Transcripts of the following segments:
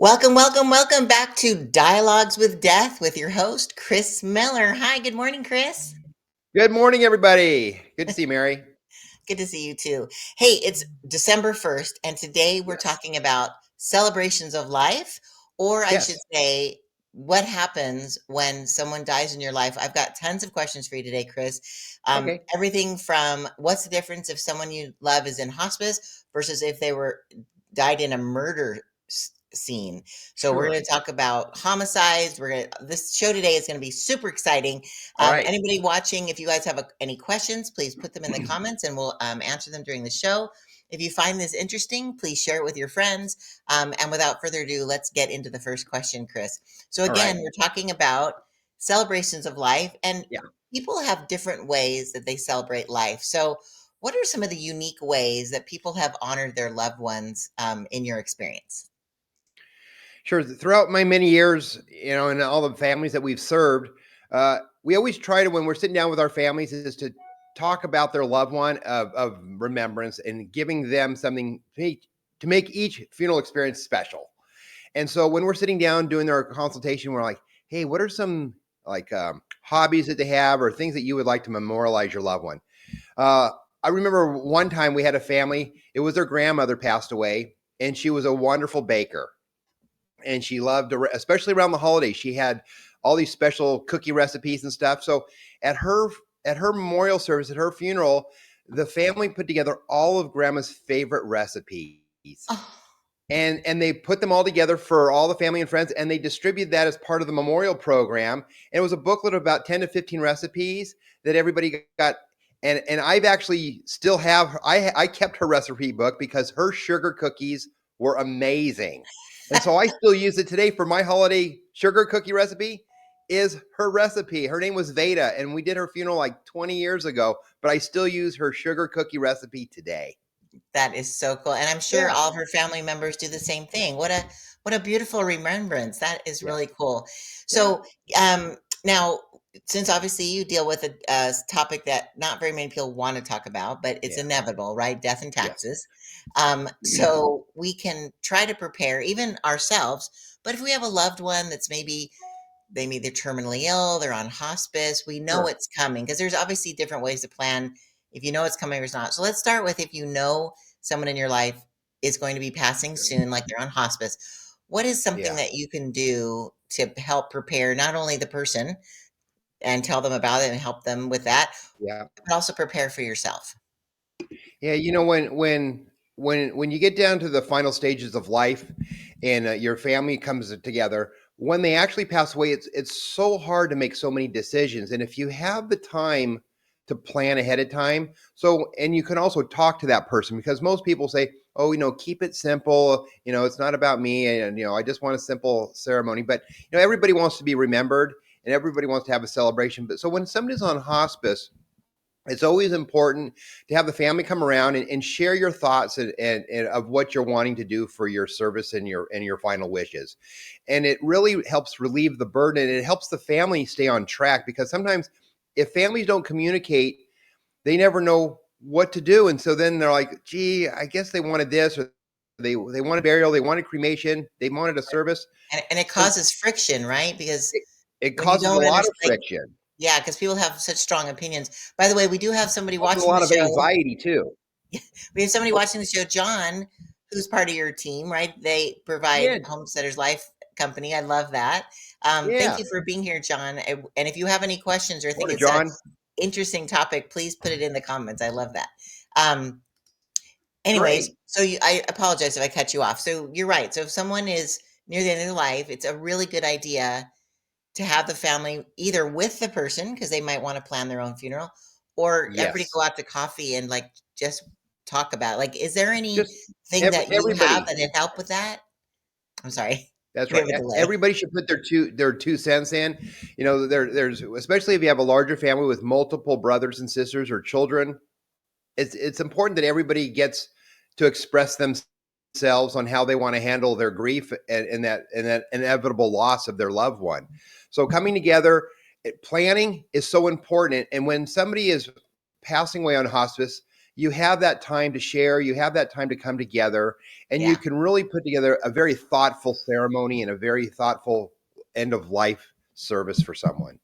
Welcome, welcome, welcome back to Dialogues with Death with your host, Chris Miller. Hi, good morning, Chris. Good morning, everybody. Good to see you, Mary. Good to see you too. Hey, it's December 1st, and today we're Yes. talking about celebrations of life, or I should Yes. say, what happens when someone dies in your life. I've got tons of questions for you today, Chris. Okay. Everything from what's the difference if someone you love is in hospice versus if they were died in a murder scene. So we're Sure. going to talk about homicides. This show today is going to be super exciting. All right. Anybody watching, if you guys have any questions, please put them in the comments and we'll answer them during the show. If you find this interesting, please share it with your friends. And without further ado, let's get into the first question, Chris. So All again, right. we're talking about celebrations of life, and Yeah. people have different ways that they celebrate life. So what are some of the unique ways that people have honored their loved ones in your experience? Sure. Throughout my many years, and all the families that we've served, we always try to, when we're sitting down with our families, is to talk about their loved one of remembrance and giving them something to make each funeral experience special. And so when we're sitting down doing our consultation, we're like, hey, what are some hobbies that they have or things that you would like to memorialize your loved one? Uh, I remember one time we had a family, it was their grandmother passed away, and she was a wonderful baker. And she loved, especially around the holidays, she had all these special cookie recipes and stuff. So at her at her memorial service, at her funeral, the family put together all of grandma's favorite recipes Oh, and they put them all together for all the family and friends, and they distributed that as part of the memorial program. And it was a booklet of about 10 to 15 recipes that everybody got. And I've actually still have, I kept her recipe book because her sugar cookies were amazing. And so I still use it today for my holiday sugar cookie recipe is her recipe. Her name was Veda, and we did her funeral like 20 years ago, but I still use her sugar cookie recipe today. that is so cool, and I'm sure Yeah. all of her family members do the same thing. What a beautiful remembrance. That is Yeah. really cool. Yeah. So, now, since obviously you deal with a topic that not very many people want to talk about, but it's Yeah. inevitable, right? Death and Yes. taxes. So we can try to prepare even ourselves, but if we have a loved one that's maybe they're terminally ill, they're on hospice, we know Sure. it's coming because there's obviously different ways to plan if you know it's coming or it's not. So let's start with if you know someone in your life is going to be passing soon, like they're on hospice. What is something Yeah. that you can do to help prepare not only the person and tell them about it and help them with that, Yeah. but also prepare for yourself? Yeah, when you get down to the final stages of life and your family comes together, when they actually pass away, it's so hard to make so many decisions. And if you have the time to plan ahead of time, and you can also talk to that person because most people say, "Oh, keep it simple. It's not about me, and I just want a simple ceremony." But everybody wants to be remembered, and everybody wants to have a celebration. But so when somebody's on hospice, it's always important to have the family come around and share your thoughts and of what you're wanting to do for your service and your final wishes. And it really helps relieve the burden, and it helps the family stay on track because sometimes if families don't communicate, they never know what to do. And so then they're like, gee, I guess they wanted this, or they wanted burial, they wanted cremation, they wanted a service. And it And causes friction, right? Because it, it when you causes a don't lot of understand, friction, yeah, because people have such strong opinions. By the way, we do have somebody causes a watching the lot of show. anxiety too. We have somebody watching the show, John, who's part of your team, right? They provide Yeah. Homesteaders Life Company. I love that. Thank Yeah. you for being here, John. And if you have any questions or think Morning, it's a John. interesting topic, please put it in the comments. I love that. Um, anyways, Great. I apologize if I cut you off. So you're right. So if someone is near the end of their life, it's a really good idea to have the family either with the person because they might want to plan their own funeral, or everybody Yes. go out to coffee and like just talk about it. Like, is there Just anything that you have everybody. that would help with that? I'm sorry. That's We right. have a delay. Everybody should put their 2 cents in. There's especially if you have a larger family with multiple brothers and sisters or children. It's important that everybody gets to express themselves on how they want to handle their grief and that inevitable loss of their loved one. So coming together, planning is so important. And when somebody is passing away on hospice, you have that time to share, you have that time to come together, and you Yeah. can really put together a very thoughtful ceremony and a very thoughtful end of life service for someone.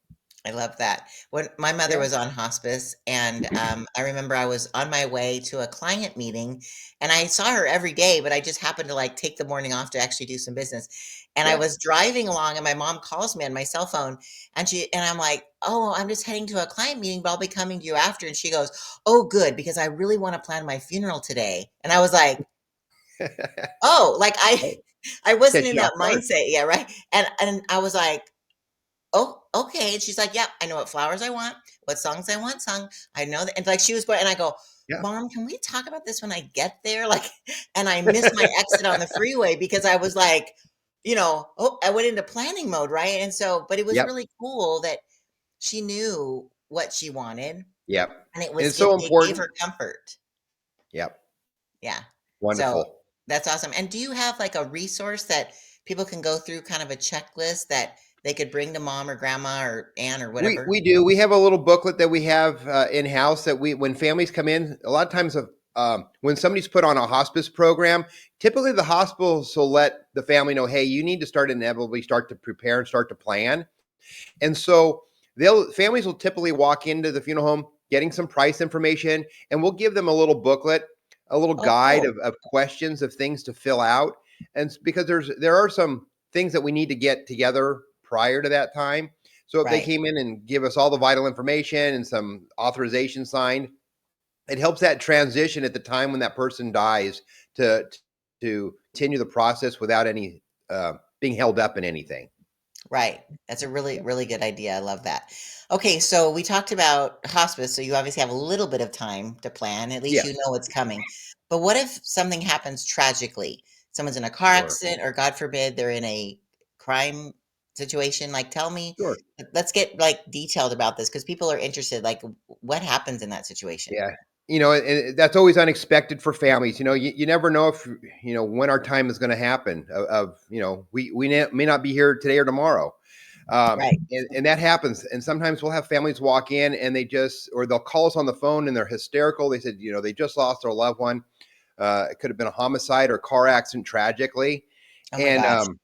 I love that. When my mother Yeah. was on hospice, and I remember I was on my way to a client meeting, and I saw her every day, but I just happened to like take the morning off to actually do some business. And I Yeah. was driving along, and my mom calls me on my cell phone, and I'm like, "Oh, I'm just heading to a client meeting, but I'll be coming to you after." And she goes, "Oh, good, because I really want to plan my funeral today." And I was like, "Oh, like I, I wasn't Catch in you off that guard. mindset, yeah, right." And I was like, "Oh, okay." And she's like, "Yep, I know what flowers I want, what songs I want sung. I know that." And like she was going, and I go, Yeah. "Mom, can we talk about this when I get there?" Like, and I missed my exit on the freeway because I was like, oh, I went into planning mode, right? And so, but it was Yep. really cool that she knew what she wanted, Yep. and And it's it so gave important. her comfort. Yep. Yeah. So Wonderful. that's awesome. And do you have like a resource that people can go through, kind of a checklist that they could bring to mom or grandma or aunt or whatever? We do. We have a little booklet that we have in house that we when families come in. A lot of times, when somebody's put on a hospice program, typically the hospitals will let the family know, "Hey, you need to start inevitably start to prepare and start to plan." And so they'll families will typically walk into the funeral home getting some price information, and we'll give them a little booklet, a little Oh, guide cool. of questions of things to fill out. Because there are some things that we need to get together prior to that time. So if they Right. came in and give us all the vital information and some authorization signed, it helps that transition at the time when that person dies to continue the process without any being held up in anything. Right. That's a really, Yeah. really good idea. I love that. Okay, so we talked about hospice, so you obviously have a little bit of time to plan. At least you Yes. know it's coming. But what if something happens tragically? Someone's in a car Sure. accident, or God forbid, they're in a crime situation. Like, tell me, Sure. let's get like detailed about this because people are interested. Like, what happens in that situation? Yeah. And that's always unexpected for families. You never know if, when our time is going to happen we may not be here today or tomorrow. Right. And that happens. And sometimes we'll have families walk in and or they'll call us on the phone and they're hysterical. They said, they just lost their loved one. It could have been a homicide or car accident tragically. Oh my And gosh. Can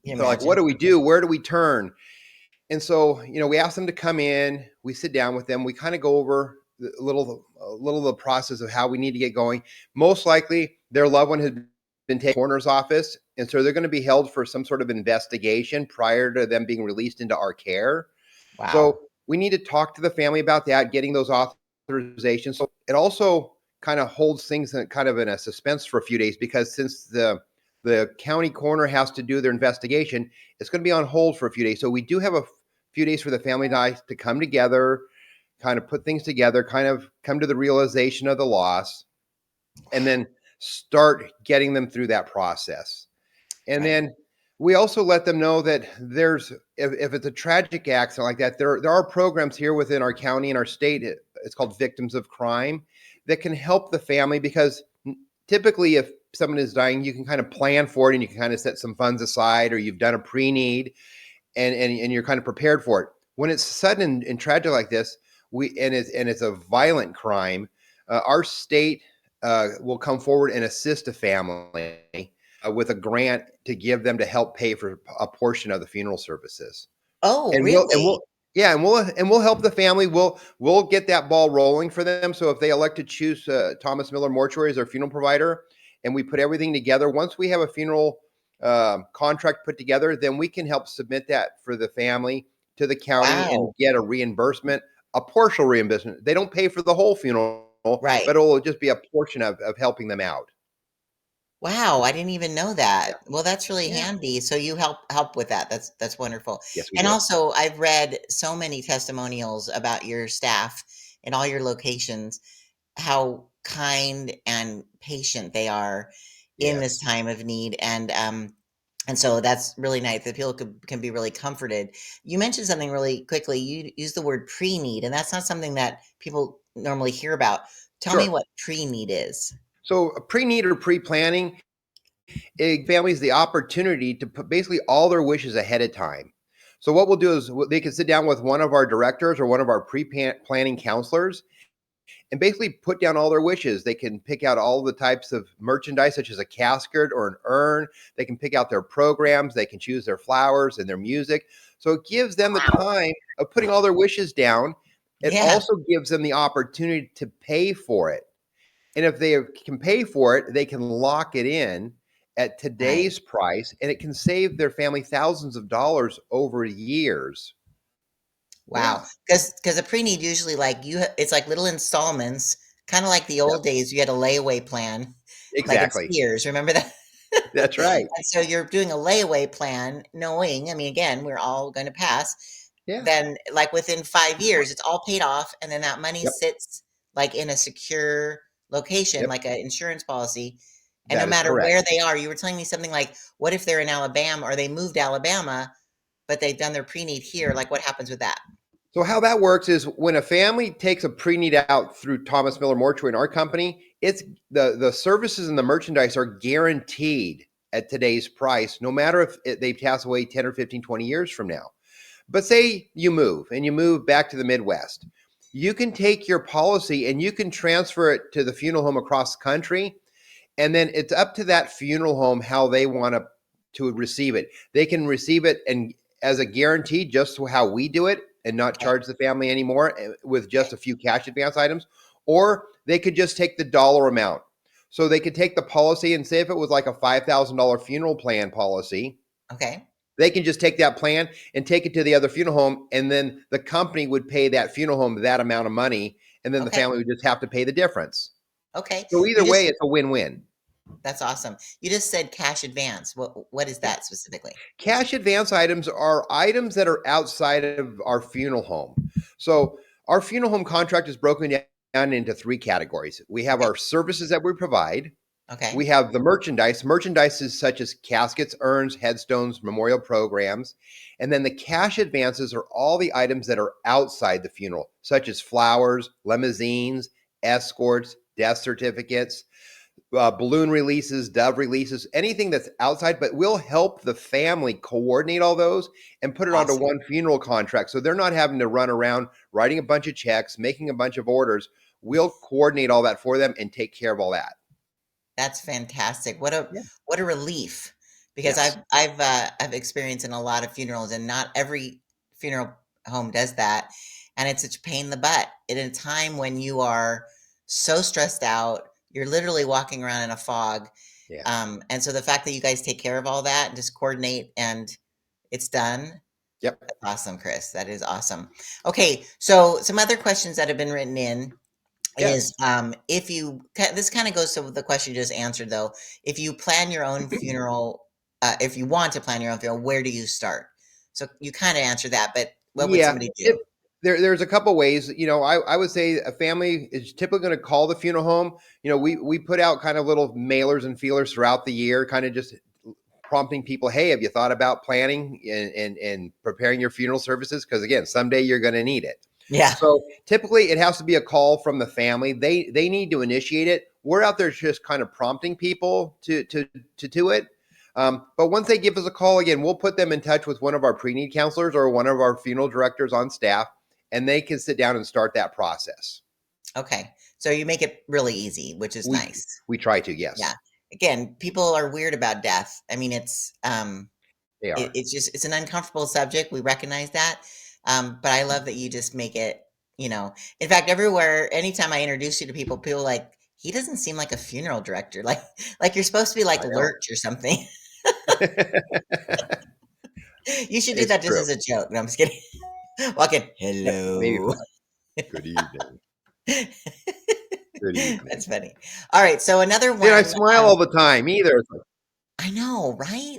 you they're like, what imagine? do we do? Where do we turn? And so, we ask them to come in, we sit down with them, we kind of go over a little of the process of how we need to get going. Most likely, their loved one has been taken to the coroner's office, and so they're going to be held for some sort of investigation prior to them being released into our care. Wow. So we need to talk to the family about that, getting those authorizations. So it also kind of holds things in a suspense for a few days because since the county coroner has to do their investigation, it's going to be on hold for a few days. So we do have a few days for the family and I to come together, kind of put things together, kind of come to the realization of the loss, and then start getting them through that process. And Right. then we also let them know that if it's a tragic accident like that, there are programs here within our county and our state. It's called Victims of Crime that can help the family because typically if someone is dying, you can kind of plan for it and you can kind of set some funds aside or you've done a pre-need and you're kind of prepared for it. When it's sudden and tragic like this, it's a violent crime, our state will come forward and assist a family with a grant to give them to help pay for a portion of the funeral services. Oh, And really? yeah, and we'll help the family. We'll get that ball rolling for them. So if they elect to choose Thomas Miller Mortuary as their funeral provider, and we put everything together, once we have a funeral contract put together, then we can help submit that for the family to the county and Wow. get a reimbursement, a partial reimbursement. They don't pay for the whole funeral, Right. but it'll just be a portion of helping them out. Wow, I didn't even know Yeah, that. Well, that's really yeah, handy. So you help with that. That's wonderful. yes, we And do. also, I've read so many testimonials about your staff in all your locations, how kind and patient they are in this Yes, time of need, and so that's really nice that people can be really comforted. You mentioned something really quickly. You used the word pre-need, and that's not something that people normally hear about. Tell me sure. what pre-need is. So pre-need or pre-planning, it gives families the opportunity to put basically all their wishes ahead of time. So what we'll do is they can sit down with one of our directors or one of our pre-planning counselors, and basically put down all their wishes. They can pick out all the types of merchandise, such as a casket or an urn. They can pick out their programs. They can choose their flowers and their music. So it gives them the Wow. time of putting all their wishes down. It Yeah. also gives them the opportunity to pay for it. And if they can pay for it, they can lock it in at Right. today's price, and it can save their family thousands of dollars over years. Wow. Yeah. Because a preneed usually like it's like little installments, kind of like the Yep. old days. You had a layaway plan, like at Exactly. Sears. Remember that? That's right. And so you're doing a layaway plan, knowing, I mean, again, we're all going to pass. Yeah. Then, like within 5 years, it's all paid off, and then that money Yep. sits like in a secure location, Yep. like an insurance policy. And no That is matter correct. where they are, you were telling me something like, what if they're in Alabama or they moved to Alabama, but they've done their pre-need here? Like, what happens with that? So how that works is when a family takes a pre-need out through Thomas Miller Mortuary in our company, it's the services and the merchandise are guaranteed at today's price, no matter if they pass away 10 or 15, 20 years from now. But say you move and you move back to the Midwest, you can take your policy and you can transfer it to the funeral home across the country, and then it's up to that funeral home how they want to receive it. They can receive it and as a guarantee, just how we do it, and not Okay, charge the family anymore with just okay, a few cash advance items, or they could just take the dollar amount. So they could take the policy and say if it was like a $5,000 funeral plan policy, okay, they can just take that plan and take it to the other funeral home, and then the company would pay that funeral home that amount of money, and then the okay, family would just have to pay the difference. okay. So You either way, just it's a win-win. That's awesome. You just said cash advance. What is Yeah. that specifically? Cash advance items are items that are outside of our funeral home. So our funeral home contract is broken down into three categories. We have Okay, our services that we provide. We okay, have the merchandise. Merchandise is such as caskets, urns, headstones, memorial programs. And then the cash advances are all the items that are outside the funeral, such as flowers, limousines, escorts, death certificates, balloon releases, dove releases, anything that's outside, but we'll help the family coordinate all those and put it onto awesome. one funeral contract. So they're not having to run around writing a bunch of checks, making a bunch of orders. We'll coordinate all that for them and take care of all that. That's fantastic. Yeah. What a relief, because Yes. I've experienced in a lot of funerals, and not every funeral home does that, and it's such a pain in the butt at a time when you are so stressed out. You're literally walking around in a fog, Yeah. and so the fact that you guys take care of all that and just coordinate and it's done. Yep. Awesome, Chris. That is awesome. Okay, so some other questions that have been written in is Yes. if you this kind of goes to the question you just answered though. If you plan your own funeral, if you want to plan your own funeral, where do you start? So you kind of answered that, but what would Yeah. somebody do? There's a couple ways. I would say a family is typically going to call the funeral home. We put out kind of little mailers and feelers throughout the year, kind of just prompting people, hey, have you thought about planning and preparing your funeral services? Because again, someday you're going to need it. Yeah. So typically it has to be a call from the family. They need to initiate it. We're out there just kind of prompting people to do it. But once they give us a call, again, we'll put them in touch with one of our pre-need counselors or one of our funeral directors on staff, and they can sit down and start that process. Okay. So you make it really easy, which is We nice. we try to, Yeah. yes, Again, people are weird about death. I mean, they are. it's an uncomfortable subject. We recognize that. But I love that you just make it, in fact, everywhere, anytime I introduce you to people, people are like, he doesn't seem like a funeral director. Like you're supposed to be like I know. Lurch or something. You should do It's that just true. as a joke. No, I'm just kidding. Walk in. Maybe Hello. good evening. Good evening. That's funny. All right. So another And I one, smile all the time either. It's like, I know, right?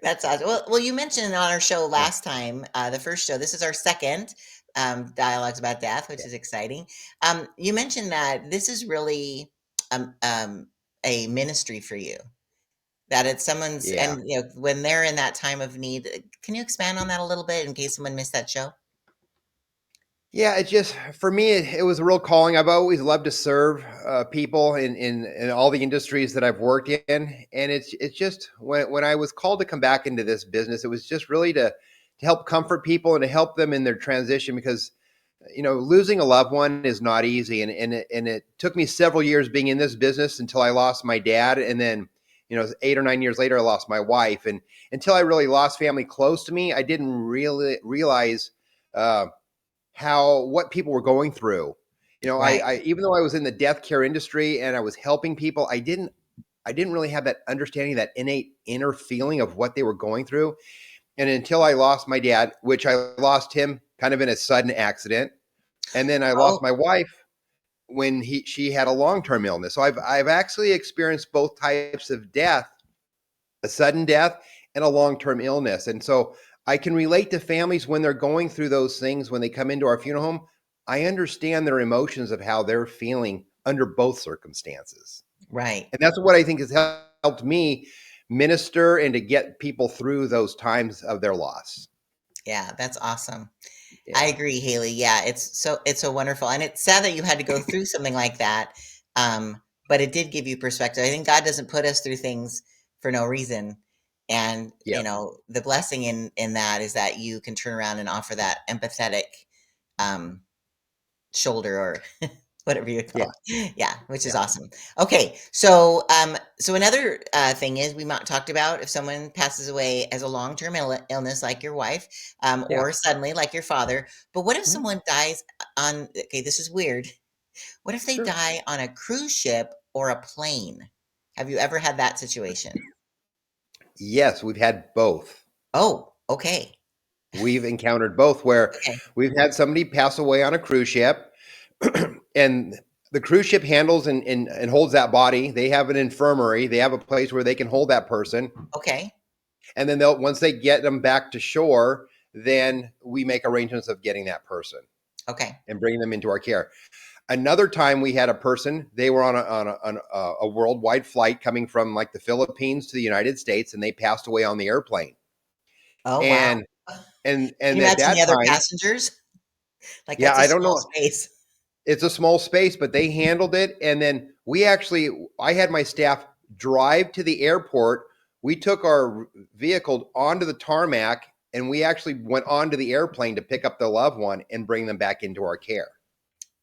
That's awesome. Well, you mentioned on our show yeah, last time, the first show. This is our second dialogues about death, which yeah, is exciting. You mentioned that this is really um, um, a ministry for you. That it's someone's, yeah. and when they're in that time of need. Can you expand on that a little bit in case someone missed that show? Yeah, it just for me, it was a real calling. I've always loved to serve people in all the industries that I've worked in, and it's just when I was called to come back into this business, it was just really to help comfort people and to help them in their transition because losing a loved one is not easy, and it took me several years being in this business until I lost my dad, and then 8 or 9 years later I lost my wife, and until I really lost family close to me, I didn't really realize uh, how what people were going through. Right. I even though I was in the death care industry and I was helping people, I didn't really have that understanding, that innate inner feeling of what they were going through. And until I lost my dad, which I lost him kind of in a sudden accident, and then I Oh, lost my wife when she had a long-term illness. So I've actually experienced both types of death, a sudden death and a long-term illness. And so I can relate to families when they're going through those things when they come into our funeral home. I understand their emotions of how they're feeling under both circumstances. right. And that's what I think has helped me minister and to get people through those times of their loss. Yeah, that's awesome. I Yeah. agree, Haley. Yeah, it's so wonderful, and it's sad that you had to go through something like that. But it did give you perspective. I think God doesn't put us through things for no reason, and Yep. the blessing in that is that you can turn around and offer that empathetic um, shoulder or whatever you Yeah. call it. Yeah, which is Yeah. awesome. Okay, so another thing is talked about if someone passes away as a long-term illness like your wife, Yeah. or suddenly like your father. But what if Mhm. someone dies on? Okay, this is weird. What if they Sure. die on a cruise ship or a plane? Have you ever had that situation? Yes, we've had both. Oh, okay, We've encountered both where okay, we've had somebody pass away on a cruise ship, and the cruise ship handles and holds that body. They have an infirmary. They have a place where they can hold that person. okay, And then they'll once they get them back to shore, then we make arrangements of getting that person okay, and bringing them into our care. Another time we had a person, they were on a worldwide flight coming from like the Philippines to the United States, and they passed away on the airplane. oh, wow. And and Can and you at imagine the that other time, passengers? Like, yeah, that's a I don't small know. space. It's a small space, but they handled it. And then I had my staff drive to the airport. We took our vehicle onto the tarmac and we actually went onto the airplane to pick up the loved one and bring them back into our care.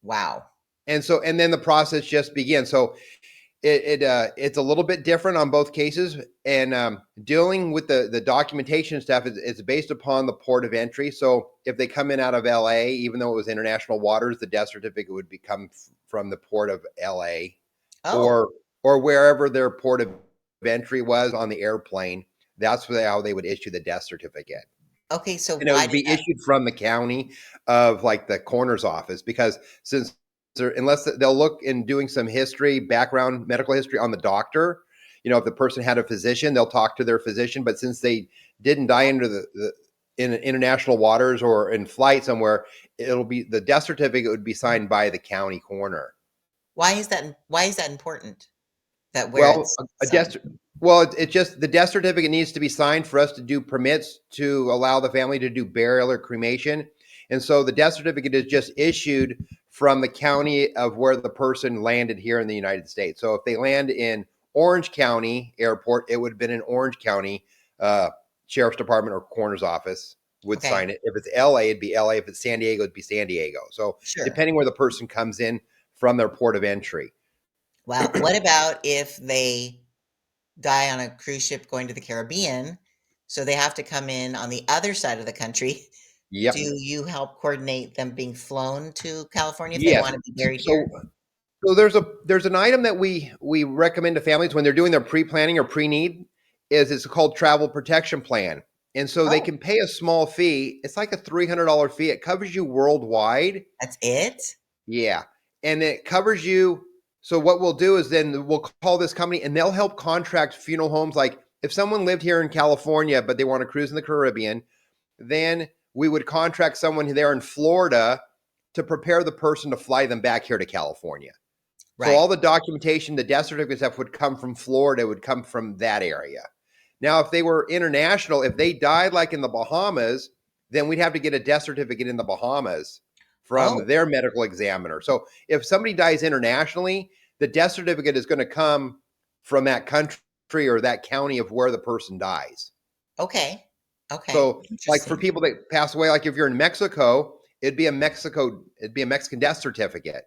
Wow. And then the process just began. So it's a little bit different on both cases, and dealing with the documentation stuff is based upon the port of entry. So if they come in out of LA, even though it was international waters, the death certificate would become from the port of LA, Oh, or wherever their port of entry was on the airplane. That's how they would issue the death certificate, okay, so and it why would did be that issued from the county of like the coroner's office, because since unless they'll look in doing some history, background medical history on the doctor, if the person had a physician, they'll talk to their physician. But since they didn't die under the in international waters or in flight somewhere, it'll be the death certificate would be signed by the county coroner. why is that important? That where Well, it's a signed? it just the death certificate needs to be signed for us to do permits to allow the family to do burial or cremation. And so the death certificate is just issued from the county of where the person landed here in the United States. So if they land in Orange County Airport, it would have been in Orange County Sheriff's Department or coroner's office would Okay, sign it. If it's LA, it'd be LA. If it's San Diego, it'd be San Diego. So sure. depending where the person comes in from their port of entry. Well, what about if they die on a cruise ship going to the Caribbean, so they have to come in on the other side of the country? Do Yep. you help coordinate them being flown to California if they Yes. wanna be buried So here? there's an item that we recommend to families when they're doing their pre-planning or pre-need, is it's called travel protection plan. And so they Oh, can pay a small fee. It's like a $300 fee. It covers you worldwide. that's it? Yeah. And it covers you. So what we'll do is then we'll call this company and they'll help contract funeral homes. Like if someone lived here in California, but they want to cruise in the Caribbean, then we would contract someone there in Florida to prepare the person to fly them back here to California. So Right. all the documentation, the death certificate stuff would come from Florida, would come from that area. Now, if they were international, if they died like in the Bahamas, then we'd have to get a death certificate in the Bahamas Oh, from their medical examiner. So if somebody dies internationally, the death certificate is going to come from that country or that county of where the person dies. okay. Okay, So, like for interesting. people that pass away, like if you're in Mexico It'd be a Mexican death certificate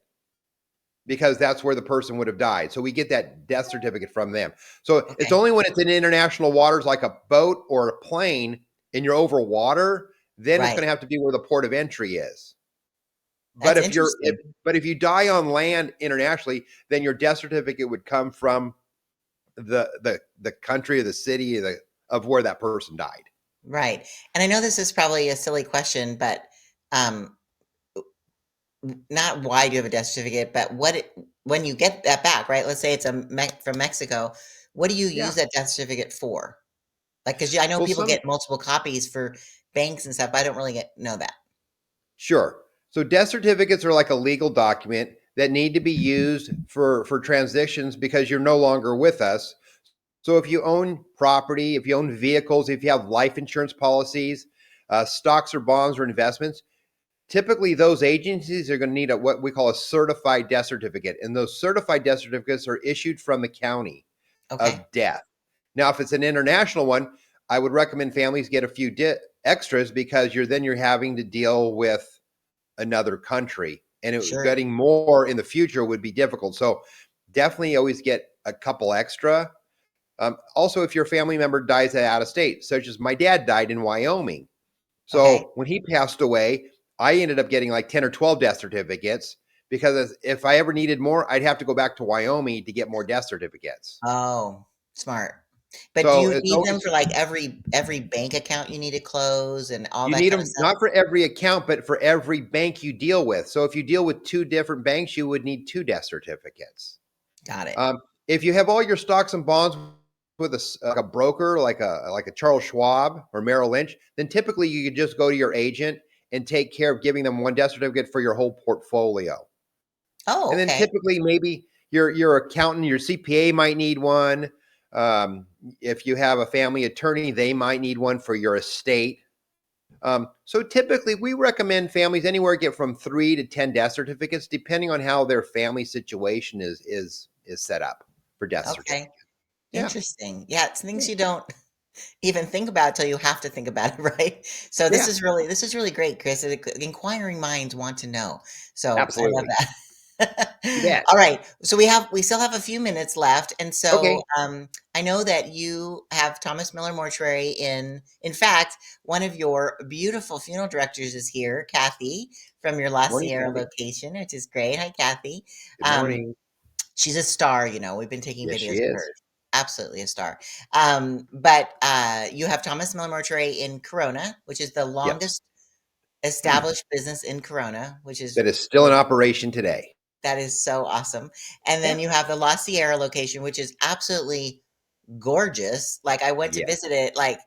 because that's where the person would have died. So we get that death certificate from them. So it's Okay. only when it's in international waters like a boat or a plane and you're over water, then it's going Right. to have to be where the port of entry is. But That's if you're if interesting. but if you die on land internationally, then your death certificate would come from the country or the city of where that person died. Right. And I know this is probably a silly question, but um, not why do you have a death certificate, but when you get that back, right? Let's say it's from Mexico. What do you use Yeah. that death certificate for? Like, because I know Well, people some get multiple copies for banks and stuff. But I don't really know that. Sure. So death certificates are like a legal document that need to be used for transitions because you're no longer with us. So if you own property, if you own vehicles, if you have life insurance policies, stocks or bonds or investments, typically those agencies are going to need what we call a certified death certificate. And those certified death certificates are issued from the county of Okay. death. Now, if it's an international one, I would recommend families get a few extras because you're having to deal with another country, and Sure. getting more in the future would be difficult. So definitely always get a couple extra. Also, if your family member dies out of state, such as my dad died in Wyoming. Okay. So when he passed away, I ended up getting like 10 or 12 death certificates because if I ever needed more, I'd have to go back to Wyoming to get more death certificates. Oh, smart. But do So you it's need them always for like every bank account you need to close and all you that need kind of them stuff? not for every account, but for every bank you deal with. So if you deal with two different banks, you would need two death certificates. Got it. If you have all your stocks and bonds with like a broker, like a Charles Schwab or Merrill Lynch, then typically you could just go to your agent and take care of giving them one death certificate for your whole portfolio. Oh, And then okay. typically maybe your accountant, your CPA might need one. If you have a family attorney, they might need one for your estate. So typically, we recommend families anywhere get from 3 to 10 death certificates, depending on how their family situation is set up for death Okay. certificate. Yeah, Interesting. Yeah, it's things yeah, you don't even think about till you have to think about it, right? So yeah, this is really great, Chris. Inquiring minds want to know. So I love absolutely. that. You bet. All right. So we still have a few minutes left, and so Okay, I know that you have Thomas Miller Mortuary in fact, one of your beautiful funeral directors is here, Kathy, from your La morning, Sierra Kathy. location, which is great. Hi, Kathy. Good Um, morning. She's a star, you know, we've been taking Yes, she videos of is. her. Absolutely a star. But you have Thomas Miller Mortuary in Corona, which is the Yes, longest established business in Corona, which is that is still in really operation today. that is so awesome. And Yeah. then you have the La Sierra location, which is absolutely gorgeous. Like I went to Yes. visit it,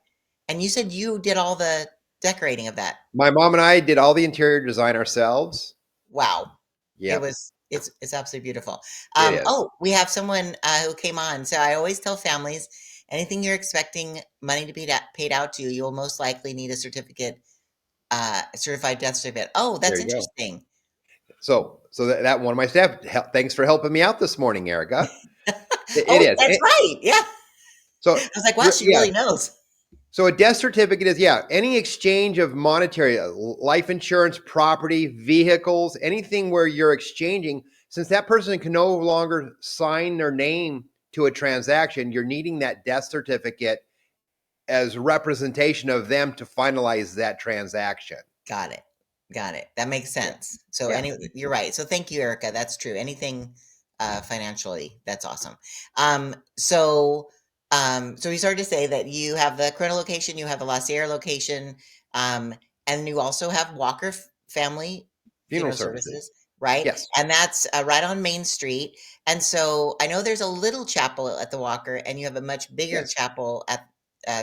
and you said you did all the decorating of that. My mom and I did all the interior design ourselves. Wow. Yep, It's absolutely beautiful. it is. Oh, we have someone who came on. So I always tell families, anything you're expecting money to be paid out to, you'll most likely need a certificate, a certified death certificate. Oh, There that's you go. interesting. So that one of my staff. Thanks for helping me out this morning, Erica. It Oh, is. that's right. Yeah. So I was like, wow, you're she yeah. really knows. So a death certificate is any exchange of monetary, life insurance, property, vehicles, anything where you're exchanging. Since that person can no longer sign their name to a transaction, you're needing that death certificate as representation of them to finalize that transaction. Got it. Got it. That makes Yeah, sense. So yeah, you're right. So thank you, Erica. That's true. Anything financially, that's awesome. So so we started to say that you have the Corona location, you have the La Sierra location, um, and you also have Walker Family funeral Funeral services. Services, right? Yes, And that's right on Main Street. And so I know there's a little chapel at the Walker, and you have a much bigger yes. chapel at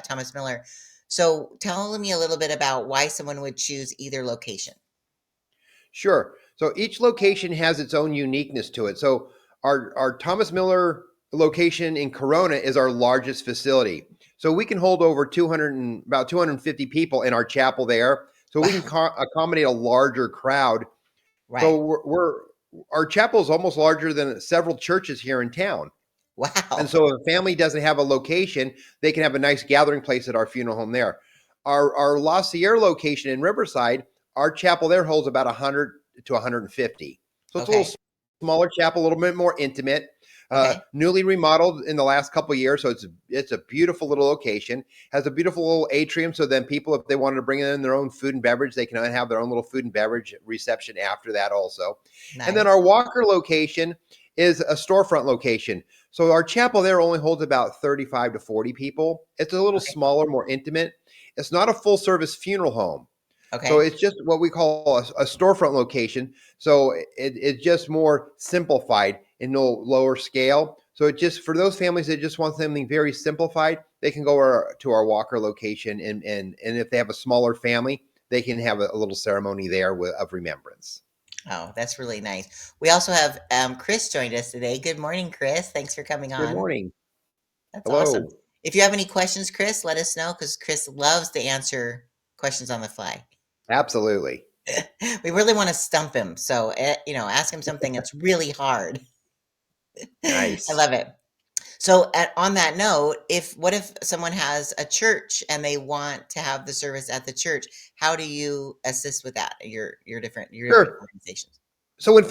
Thomas Miller. So tell me a little bit about why someone would choose either location. Sure. So each location has its own uniqueness to it. So our Thomas Miller location in Corona is our largest facility. So we can hold over 200 and about 250 people in our chapel there. So we can Wow. accommodate a larger crowd. Right. So our chapel is almost larger than several churches here in town. And Wow. so if a family doesn't have a location, they can have a nice gathering place at our funeral home there. Our La Sierra location in Riverside, our chapel there holds about 100 to 150. So it's a little Okay. smaller chapel, a little bit more intimate. Okay. Newly remodeled in the last couple of years, so it's a beautiful little location. Has a beautiful little atrium, so then people, if they wanted to bring in their own food and beverage, they can have their own little food and beverage reception after that also. And then Nice. our Walker location is a storefront location. So our chapel there only holds about 35 to 40 people. It's a little Okay. smaller, more intimate. It's not a full service funeral home. So Okay. it's just what we call a storefront location. So it's just more simplified and no lower scale. So it just for those families that just want something very simplified, they can go to our Walker location, and if they have a smaller family, they can have a little ceremony there of remembrance. Oh, that's really nice. We also have Chris joined us today. Good morning, Chris. Thanks for coming Good on. morning. That's awesome. Hello. If you have any questions, Chris, let us know because Chris loves to answer questions on the fly. Absolutely. We really want to stump him. So, ask him something that's really hard. I Nice. love it. So, on that note, what if someone has a church and they want to have the service at the church? How do you assist with that? Your different Sure. organizations. So when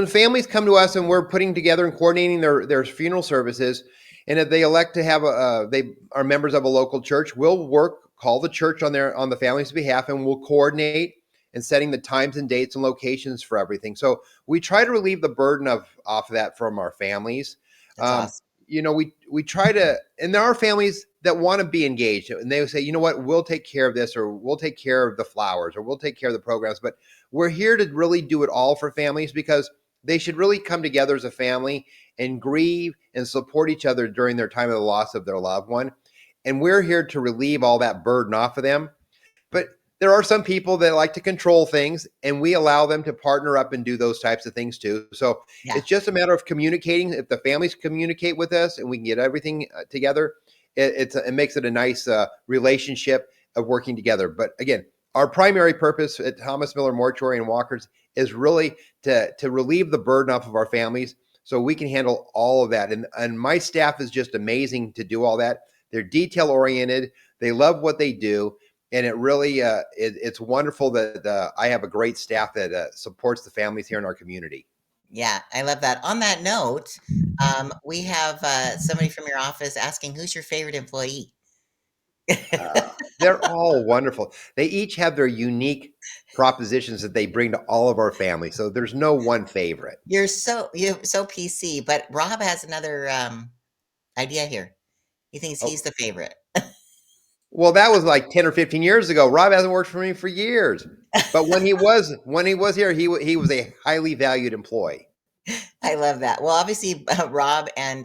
families come to us and we're putting together and coordinating their funeral services, and if they elect to have they are members of a local church, we'll call the church on the family's behalf, and we'll coordinate and setting the times and dates and locations for everything. So we try to relieve the burden of off of that from our families. That's Um, awesome. we try to, and there are families that want to be engaged, and they would say, you know what, we'll take care of this, or we'll take care of the flowers, or we'll take care of the programs, but we're here to really do it all for families because they should really come together as a family and grieve and support each other during their time of the loss of their loved one. And we're here to relieve all that burden off of them. But there are some people that like to control things, and we allow them to partner up and do those types of things too. So Yeah. it's just a matter of communicating. If the families communicate with us and we can get everything together, it makes it a nice relationship of working together. But again, our primary purpose at Thomas Miller Mortuary and Walkers is really to relieve the burden off of our families so we can handle all of that. And my staff is just amazing to do all that. They're detail oriented. They love what they do, and it really it's wonderful that I have a great staff that supports the families here in our community. Yeah, I love that. On that note, we have somebody from your office asking who's your favorite employee? They're all wonderful. They each have their unique propositions that they bring to all of our families. So there's no one favorite. You're so PC, but Rob has another idea here. He thinks Oh, he's the favorite. well, that was like 10 or 15 years ago. Rob hasn't worked for me for years. But when he was here, he was a highly valued employee. I love that. Well, obviously, Rob and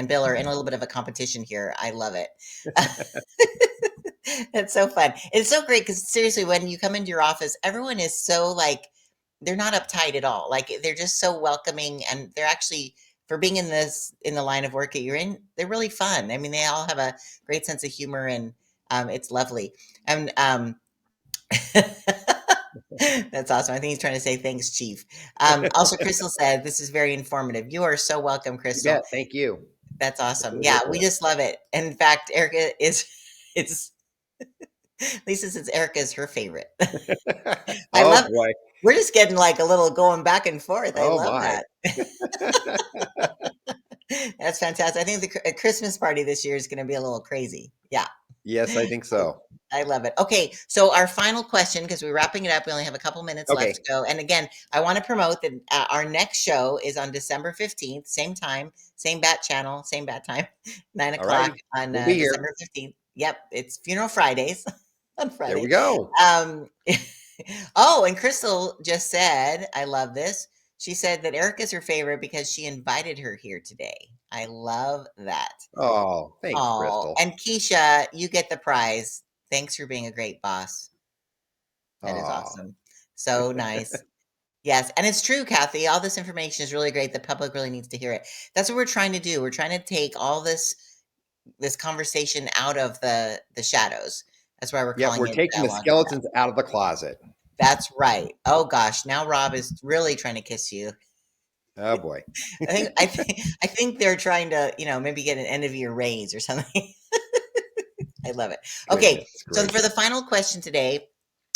Bill are in a little bit of a competition here. I love it. It's so fun. It's so great because seriously, when you come into your office, everyone is so like they're not uptight at all. Like they're just so welcoming, and they're actually for being in the line of work that you're in, they're really fun. I mean, they all have a great sense of humor, and it's lovely. And that's awesome. I think he's trying to say thanks, Chief. Also, Crystal said this is very informative. You are so welcome, You Crystal. bet. Thank you. That's That's awesome. what we're Yeah, here we for. just love it. In fact, Erica is it's Lisa says Erica is her favorite. I Oh love boy. we're just getting like a little going back and forth. I Oh love my. that. That's fantastic. I think the Christmas party this year is going to be a little crazy. Yeah. Yes, I think I so. I love it. Okay, so our final question, because we're wrapping it up, we only have a couple minutes left to Okay. go. And again, I want to promote that our next show is on December 15th, same time, same bat channel, same bat time, nine All o'clock righty. on We'll be here. December 15th. Yep, it's Funeral Fridays on There we Friday. go. Um, oh, and Crystal just said, I love this. She said that Erica's her favorite because she invited her here today. I love that. Oh, thanks, Oh, Crystal. and Keisha, you get the prize. Thanks for being a great boss. That is Oh, awesome. So nice. Yes, and it's true, Kathy. All this information is really great. The public really needs to hear it. That's what we're trying to do. We're trying to take all this conversation out of the shadows. That's why we're yep. calling We're it taking the dialogue in the skeletons out of the closet. That's right. Oh gosh, now Rob is really trying to kiss you. Oh boy. I think they're trying to, maybe get an end of year raise or something. I love it. Okay, Goodness so for the gracious. final question today,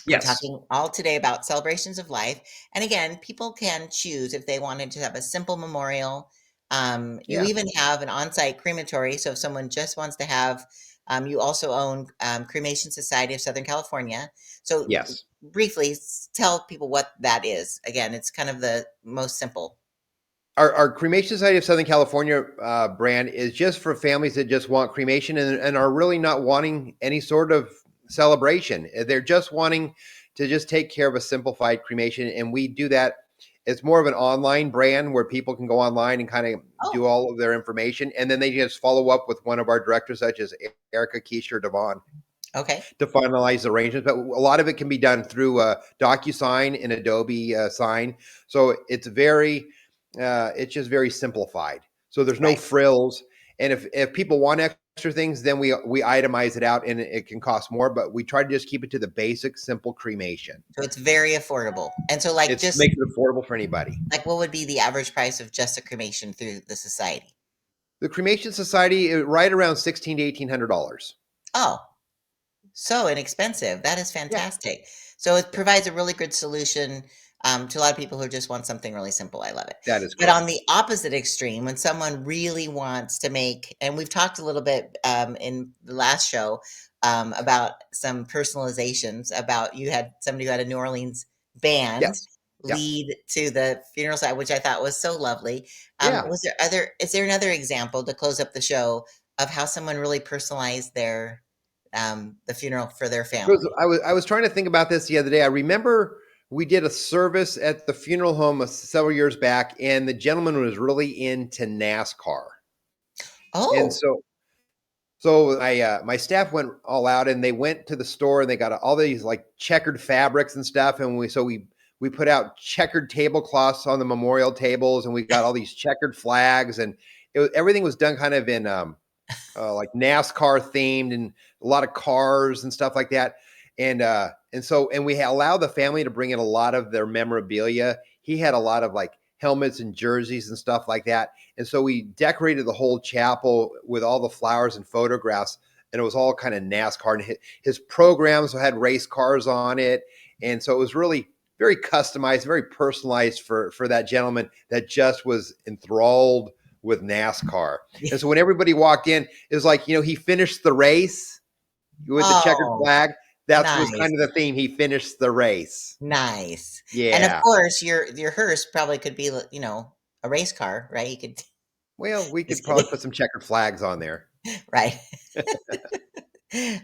We're Yes. talking all today about celebrations of life. And again, people can choose if they wanted to have a simple memorial. You Yeah. even have an on-site crematory. So if someone just wants to have, you also own Cremation Society of Southern California. So Yes. briefly tell people what that is. Again, it's kind of the most simple. Our Cremation Society of Southern California brand is just for families that just want cremation and are really not wanting any sort of celebration. They're just wanting to just take care of a simplified cremation. And we do that. It's more of an online brand where people can go online and kind of do Oh, all of their information. And then they just follow up with one of our directors, such as Erica, Keisha, or Devon, okay. to finalize the arrangements. But a lot of it can be done through DocuSign and Adobe Sign. So it's just very simplified. So there's no Right. frills. And if people want extra things, then we itemize it out and it can cost more. But we try to just keep it to the basic, simple cremation. So it's very affordable. And so like It just makes it affordable for anybody. like what would be the average price of just a cremation through the society? The Cremation Society, right around $1,600 to $1,800. Oh, so inexpensive. That is Yeah, fantastic. So it yeah, provides a really good solution to a lot of people who just want something really simple. I love it. that is But on correct. the opposite extreme, when someone really wants to make, and we've talked a little bit in the last show about some personalizations, about you had somebody who had a New Orleans band Yes. Yeah. lead to the funeral side, which I thought was so lovely. Yeah. Is there another example to close up the show of how someone really personalized the funeral for their Because family? I was trying to think about this the other day. I remember we did a service at the funeral home several years back, and the gentleman was really into NASCAR. And Oh, so my staff went all out, and they went to the store, and they got all these like checkered fabrics and stuff, and we put out checkered tablecloths on the memorial tables, and we got all these checkered flags, and everything was done kind of in like NASCAR themed and a lot of cars and stuff like that. And we allowed the family to bring in a lot of their memorabilia. He had a lot of like helmets and jerseys and stuff like that. And so we decorated the whole chapel with all the flowers and photographs, and it was all kind of NASCAR. And his programs had race cars on it, and so it was really very customized, very personalized for that gentleman that just was enthralled with NASCAR. And so when everybody walked in, it was like, he finished the race with the checkered oh, flag. That was nice, kind of the theme. He finished the race. nice. And of Yeah. course, your hearse probably could be, a race car, right? You could Well, we just could probably kidding, put some checkered flags on there. right?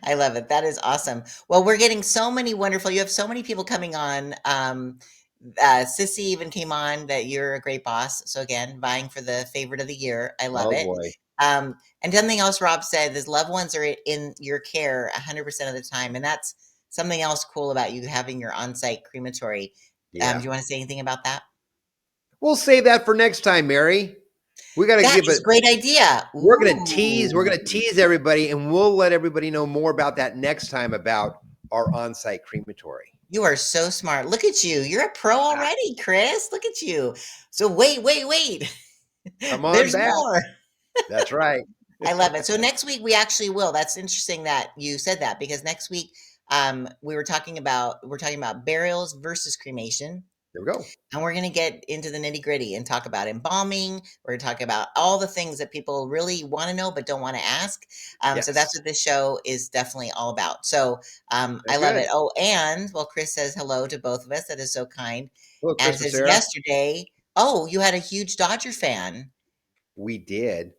I love it. That is awesome. Well, we're getting so many wonderful you have so many people coming on. Sissy even came on that you're a great boss. So again, vying for the favorite of the year. I love Oh it. boy. And something else Rob said is loved ones are in your care 100% of the time. And that's something else cool about you having your on-site crematory. Do Yeah. you want to say anything about that? We'll save that for next time, Mary. We got to That give is it. a great idea. We're gonna tease everybody, and we'll let everybody know more about that next time about our on-site crematory. You are so smart. Look at you. You're a pro Ah, already, Chris. Look at you. So wait. come on There's back. more. That's right. I love it. So next week we actually will. That's interesting that you said that because next week we're talking about burials versus cremation. There we go. And we're going to get into the nitty gritty and talk about embalming. We're going to talk about all the things that people really want to know but don't want to ask. So that's Yes. what this show is definitely all about. So I love Good. it. Oh, and well, Chris says hello to both of us. That is so kind. Hello, And Chris and says Sarah. yesterday, oh, you had a huge Dodger fan. We did.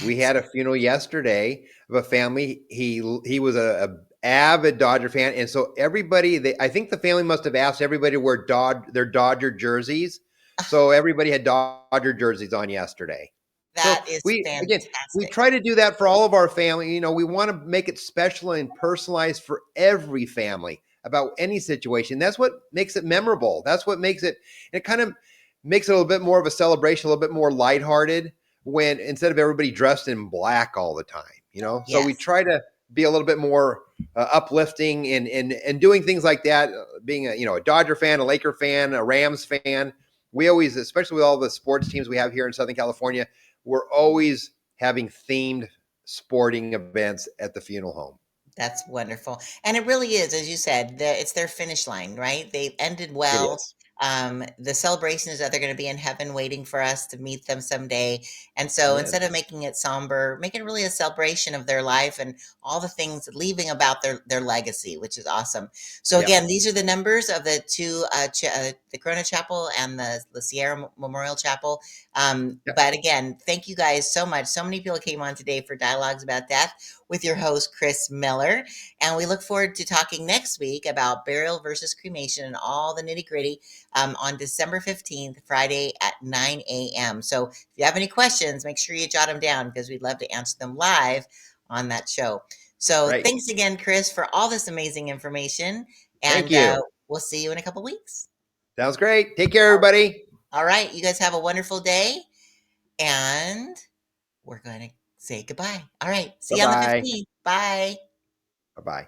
We That's had a funeral yesterday of a family. He was a avid Dodger fan, and so I think the family must have asked everybody to wear their Dodger jerseys. So everybody had Dodger jerseys on yesterday. So that is we fantastic. try to do that for all of our family. We want to make it special and personalized for every family about any situation. That's what makes it memorable. That's what makes it. It kind of makes it a little bit more of a celebration, a little bit more lighthearted when instead of everybody dressed in black all the time. So we Yes. try to be a little bit more uplifting and doing things like that. Being a Dodger fan, a Laker fan, a Rams fan. We always, especially with all the sports teams we have here in Southern California, we're always having themed sporting events at the funeral home. That's wonderful. And it really is, as you said, it's their finish line, right? They ended It well. is. The celebration is that they're going to be in heaven waiting for us to meet them someday. And so Yes. instead of making it somber, make it really a celebration of their life and all the things leaving about their legacy, which is awesome. So Yep. again, these are the numbers of the two, the Corona Chapel and the Sierra Memorial Chapel. Yep. But again, thank you guys so much. So many people came on today for Dialogues About Death with your host, Chris Miller. And we look forward to talking next week about burial versus cremation and all the nitty gritty on December 15th, Friday at 9 a.m. So if you have any questions, make sure you jot them down because we'd love to answer them live on that show. So Right. thanks again, Chris, for all this amazing information. Thank And you. we'll see you in a couple weeks. Sounds great. Take care, everybody. All right. You guys have a wonderful day. And we're going to say goodbye. All right. See Bye you on the bye. 15th. Bye. Bye bye.